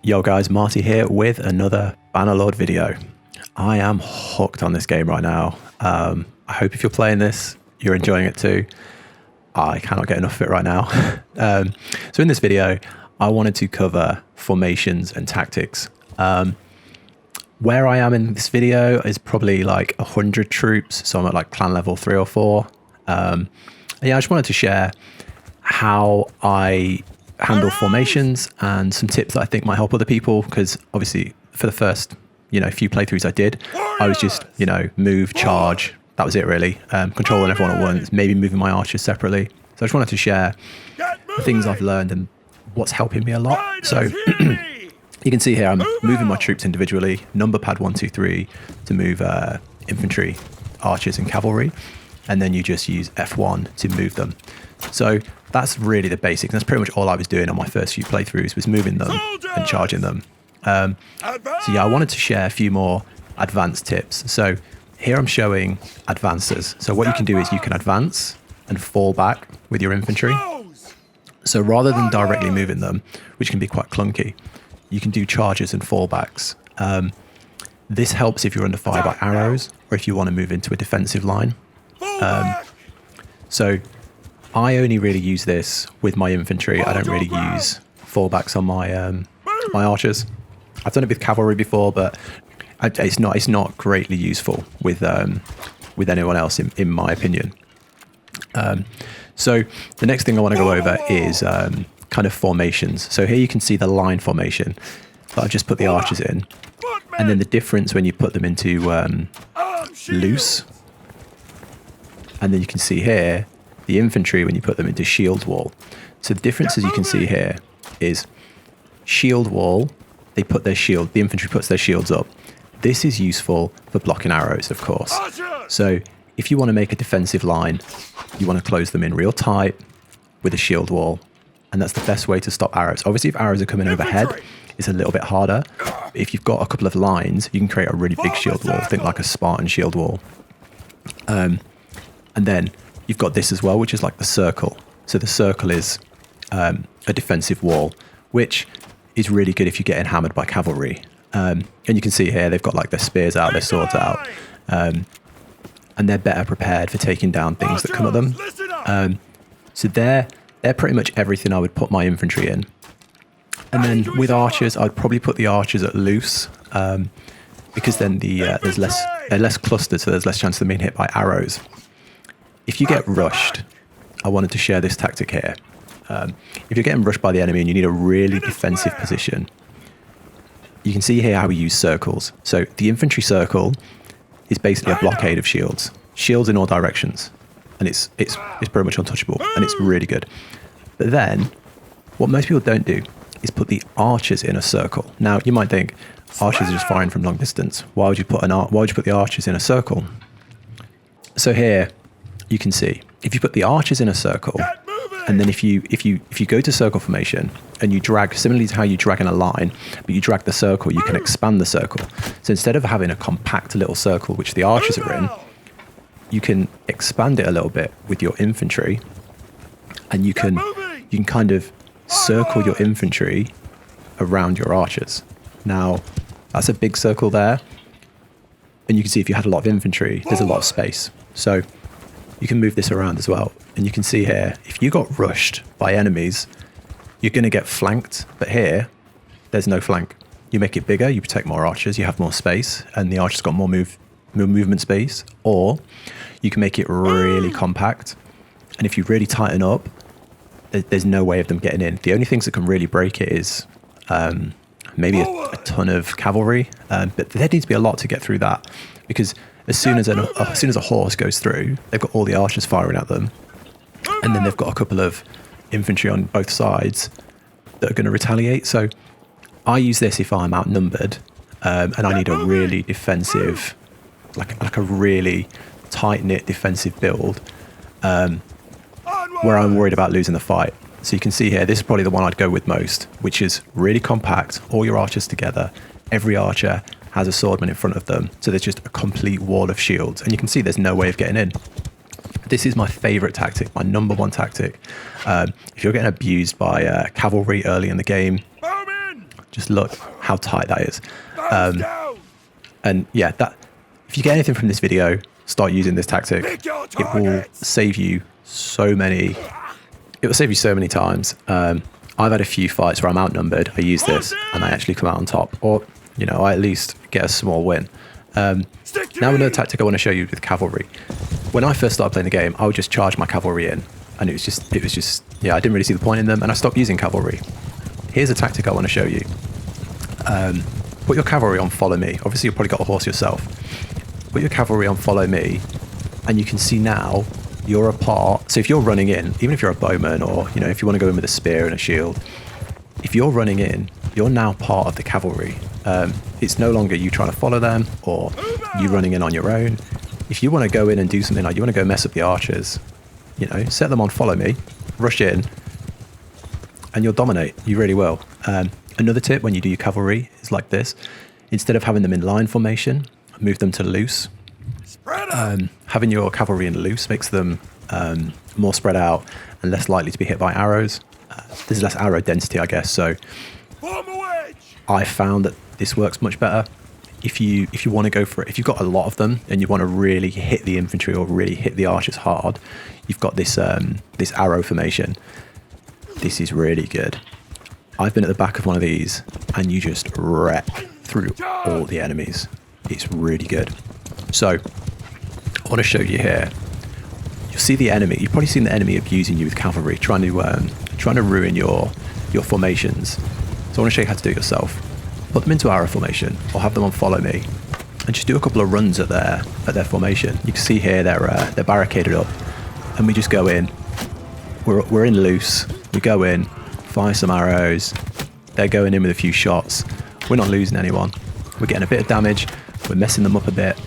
Yo guys, Marty here with another Bannerlord video. I am hooked on this game right now. I hope if you're playing this, you're enjoying it too. I cannot get enough of it right now. So in this video, I wanted to cover formations and tactics. Where I am in this video is probably like 100 troops, so I'm at like clan level 3 or 4. Yeah, I just wanted to share how I handle formations and some tips that I think might help other people, because obviously for the first few playthroughs I did, I was just move, charge, that was it really, controlling everyone at once, maybe moving my archers separately. So I just wanted to share the things I've learned and what's helping me a lot. So you can see here I'm moving my troops individually, number pad 1, 2, 3 to move infantry, archers and cavalry, and then you just use F1 to move them. So that's really the basics. That's pretty much all I was doing on my first few playthroughs, was moving them and charging them. So yeah, I wanted to share a few more advanced tips. So here I'm showing advances. So what you can do is you can advance and fall back with your infantry. So rather than directly moving them, which can be quite clunky, you can do charges and fallbacks. This helps if you're under fire by arrows, or if you want to move into a defensive line. So I only really use this with my infantry. I don't really use fallbacks on my my archers. I've done it with cavalry before, but it's not greatly useful with anyone else, in my opinion. So the next thing I want to go over is kind of formations. So here you can see the line formation that I've just put the archers in, and then the difference when you put them into loose, and then you can see here the infantry when you put them into shield wall. So the differences you can see here is shield wall, they put their shield, the infantry puts their shields up. This is useful for blocking arrows, of course. So if you want to make a defensive line, you want to close them in real tight with a shield wall, and that's the best way to stop arrows. Obviously, if arrows are coming overhead, it's a little bit harder. But if you've got a couple of lines, you can create a really big shield wall. Think like a Spartan shield wall. And then you've got this as well, which is like the circle. So the circle is a defensive wall, which is really good if you're getting hammered by cavalry. And you can see here they've got like their spears out, their swords out, and they're better prepared for taking down things that come at them. So they're pretty much everything I would put my infantry in. And then with archers, I'd probably put the archers at loose, because then they're less clustered, so there's less chance of them being hit by arrows. If you get rushed, I wanted to share this tactic here. If you're getting rushed by the enemy and you need a really defensive position, you can see here how we use circles. So the infantry circle is basically a blockade of shields. Shields in all directions. And it's pretty much untouchable, and it's really good. But then, what most people don't do is put the archers in a circle. Now, you might think, archers are just firing from long distance. Why would you put the archers in a circle? So here, you can see, if you put the archers in a circle, and then if you go to circle formation and you drag, similarly to how you drag in a line, but you drag the circle, you can expand the circle. So instead of having a compact little circle, which the archers are in, you can expand it a little bit with your infantry, and you can kind of circle your infantry around your archers. Now, that's a big circle there, and you can see if you had a lot of infantry, there's a lot of space. So you can move this around as well. And you can see here, if you got rushed by enemies, you're going to get flanked. But here, there's no flank. You make it bigger, you protect more archers, you have more space, and the archers got more movement space. Or you can make it really compact. And if you really tighten up, there's no way of them getting in. The only things that can really break it is maybe a ton of cavalry. But there needs to be a lot to get through that, because as soon as a horse goes through, they've got all the archers firing at them, and then they've got a couple of infantry on both sides that are going to retaliate. So I use this if I'm outnumbered, and I need a really defensive, like a really tight-knit defensive build, where I'm worried about losing the fight. So you can see here, this is probably the one I'd go with most, which is really compact, all your archers together. Every archer has a swordman in front of them, so there's just a complete wall of shields, and you can see there's no way of getting in. This is my favorite tactic, my number one tactic. If you're getting abused by cavalry early in the game, Just look how tight that is. And yeah, that if you get anything from this video, start using this tactic. It will save you so many. It will save you so many times. I've had a few fights where I'm outnumbered. I use this and I actually come out on top, or you know, I at least get a small win. Now another tactic I want to show you with cavalry. When I first started playing the game, I would just charge my cavalry in, and it was just yeah, I didn't really see the point in them, and I stopped using cavalry. Here's a tactic I want to show you. Put your cavalry on follow me. Obviously, you've probably got a horse yourself. Put your cavalry on follow me, and you can see now you're a part. So if you're running in, even if you're a bowman, or you know, if you want to go in with a spear and a shield, if you're running in, you're now part of the cavalry. It's no longer you trying to follow them or you running in on your own. If you want to go in and do something, like you want to go mess up the archers, you know, set them on follow me, rush in, and you'll dominate. You really will. Another tip when you do your cavalry is like this. Instead of having them in line formation, move them to loose. Having your cavalry in loose makes them more spread out and less likely to be hit by arrows. There's less arrow density, I guess. So I found that this works much better. If you want to go for it, if you've got a lot of them and you want to really hit the infantry or really hit the archers hard, you've got this this arrow formation. This is really good. I've been at the back of one of these and you just wreck through all the enemies. It's really good. So I want to show you here. You'll see the enemy. You've probably seen the enemy abusing you with cavalry, trying to ruin your formations. So I want to show you how to do it yourself. Put them into arrow formation or have them on follow me, and just do a couple of runs at their formation. You can see here they're barricaded up, and we just go in. We're in loose. We go in, fire some arrows. They're going in with a few shots. We're not losing anyone. We're getting a bit of damage. We're messing them up a bit.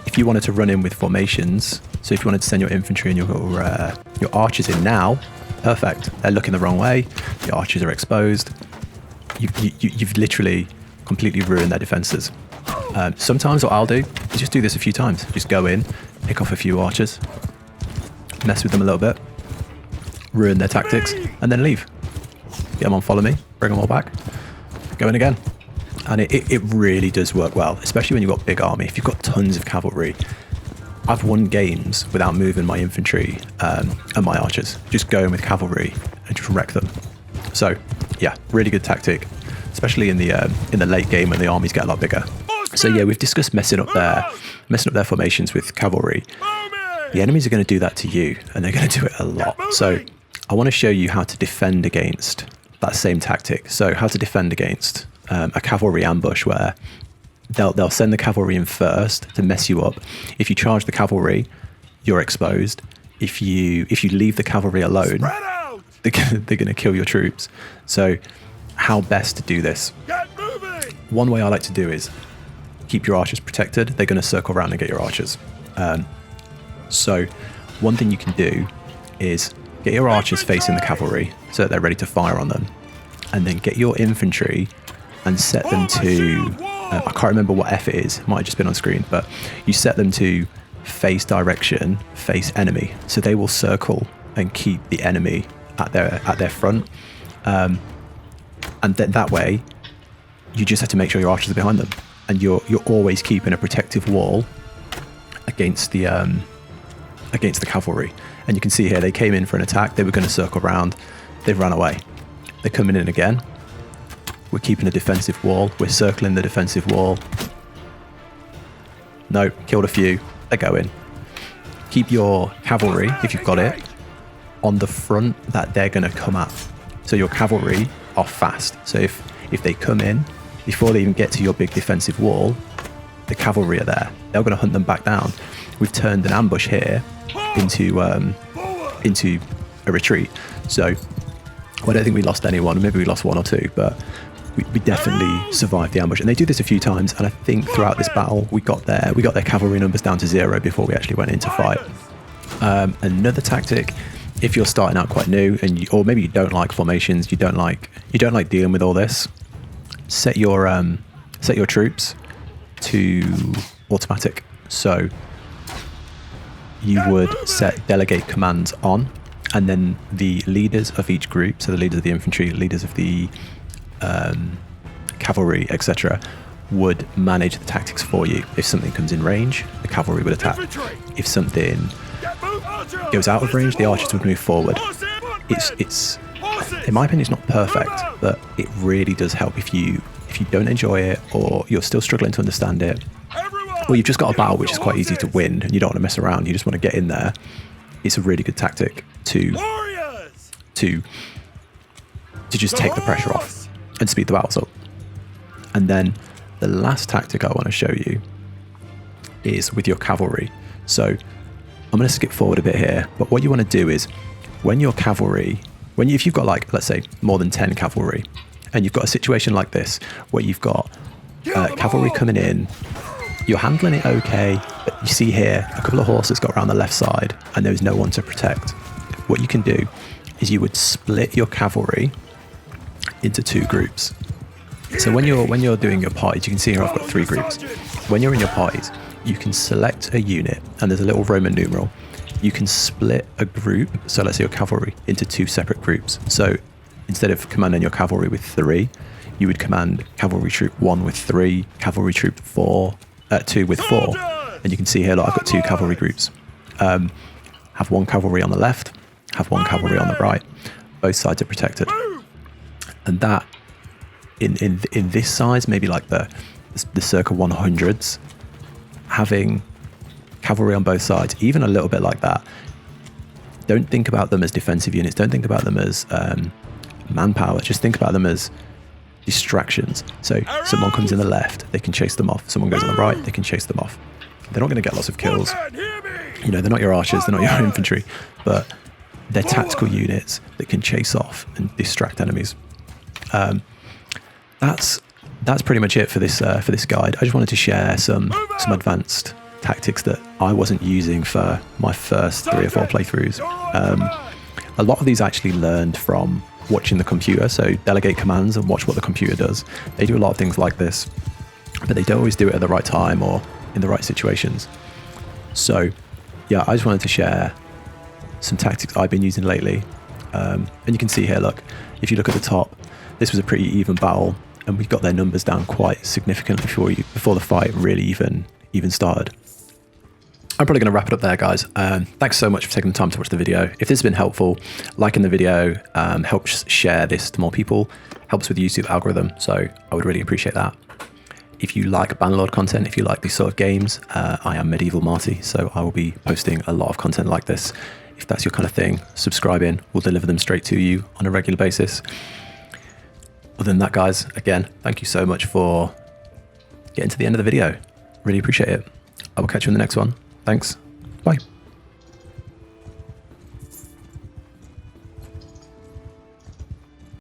If you wanted to run in with formations, so if you wanted to send your infantry and your archers in now, perfect. They're looking the wrong way. The archers are exposed. You've literally completely ruined their defenses. Sometimes what I'll do is just do this a few times. Just go in, pick off a few archers, mess with them a little bit, ruin their tactics, and then leave. Get them on follow me, bring them all back, go in again. And it really does work well, especially when you've got big army. If you've got tons of cavalry, I've won games without moving my infantry and my archers. Just go in with cavalry and just wreck them. So yeah, really good tactic, especially in the late game when the armies get a lot bigger. So yeah, we've discussed messing up their formations with cavalry. The enemies are going to do that to you, and they're going to do it a lot. So I want to show you how to defend against that same tactic. So how to defend against a cavalry ambush where they'll send the cavalry in first to mess you up. If you charge the cavalry, you're exposed. If you leave the cavalry alone, they're going to kill your troops. So how best to do this? One way I like to do is keep your archers protected. They're going to circle around and get your archers. So one thing you can do is get your archers facing the cavalry so that they're ready to fire on them, and then get your infantry and set them to, I can't remember what F it is, it might have just been on screen, but you set them to face direction, face enemy. So they will circle and keep the enemy at their front. And then that way, you just have to make sure your archers are behind them. And you're always keeping a protective wall against the cavalry. And you can see here, they came in for an attack, they were going to circle around, they've run away. They're coming in again. We're keeping a defensive wall. We're circling the defensive wall. No, killed a few. They're going. Keep your cavalry, if you've got it, on the front that they're going to come at. So your cavalry are fast. So if they come in, before they even get to your big defensive wall, the cavalry are there. They're going to hunt them back down. We've turned an ambush here into a retreat. So I don't think we lost anyone. Maybe we lost one or two, but we definitely survived the ambush. And they do this a few times, and I think throughout this battle we got their cavalry numbers down to 0 before we actually went into fight. Another tactic, if you're starting out quite new or maybe you don't like formations, you don't like dealing with all this, set your troops to automatic. So you would set delegate commands on, and then the leaders of each group, so the leaders of the infantry, leaders of the cavalry, etc., would manage the tactics for you. If something comes in range, the cavalry would attack. If something goes out of range, the archers would move forward. It's in my opinion, it's not perfect, but it really does help if you don't enjoy it, or you're still struggling to understand it, or you've just got a battle which is quite easy to win and you don't want to mess around, you just want to get in there. It's a really good tactic to just take the pressure off and speed the battles up. And then the last tactic I want to show you is with your cavalry. So I'm going to skip forward a bit here, but what you want to do is when your cavalry, if you've got like, let's say more than 10 cavalry, and you've got a situation like this where you've got cavalry coming in, you're handling it okay, but you see here a couple of horses got around the left side and there's no one to protect. What you can do is you would split your cavalry into 2 groups. So when you're doing your parties, you can see here I've got 3 groups. When you're in your parties, you can select a unit, and there's a little Roman numeral. You can split a group, so let's say your cavalry, into 2 separate groups. So instead of commanding your cavalry with 3, you would command cavalry troop 1 with 3, cavalry troop 2 with 4. And you can see here, look, I've got 2 cavalry groups. Have 1 cavalry on the left, have 1 cavalry on the right. Both sides are protected. And that, in this size, maybe like the circa 100s, having cavalry on both sides, even a little bit like that, don't think about them as defensive units, don't think about them as manpower, just think about them as distractions. So someone comes in the left, they can chase them off. Someone goes on the right, they can chase them off. They're not going to get lots of kills. You know, they're not your archers, they're not your infantry, but they're tactical units that can chase off and distract enemies. That's pretty much it for this guide. I just wanted to share some advanced tactics that I wasn't using for my first 3 or 4 playthroughs. A lot of these I actually learned from watching the computer, so delegate commands and watch what the computer does. They do a lot of things like this, but they don't always do it at the right time or in the right situations. So yeah, I just wanted to share some tactics I've been using lately. And you can see here, look, if you look at the top, this was a pretty even battle, and we got their numbers down quite significantly before the fight really even started. I'm probably going to wrap it up there, guys. Thanks so much for taking the time to watch the video. If this has been helpful, liking the video helps share this to more people, helps with the YouTube algorithm, so I would really appreciate that. If you like Bannerlord content, if you like these sort of games, I am Medieval Marty, so I will be posting a lot of content like this. If that's your kind of thing, subscribe in. We'll deliver them straight to you on a regular basis. Other than that, guys, again, thank you so much for getting to the end of the video. Really appreciate it. I will catch you in the next one. Thanks. Bye.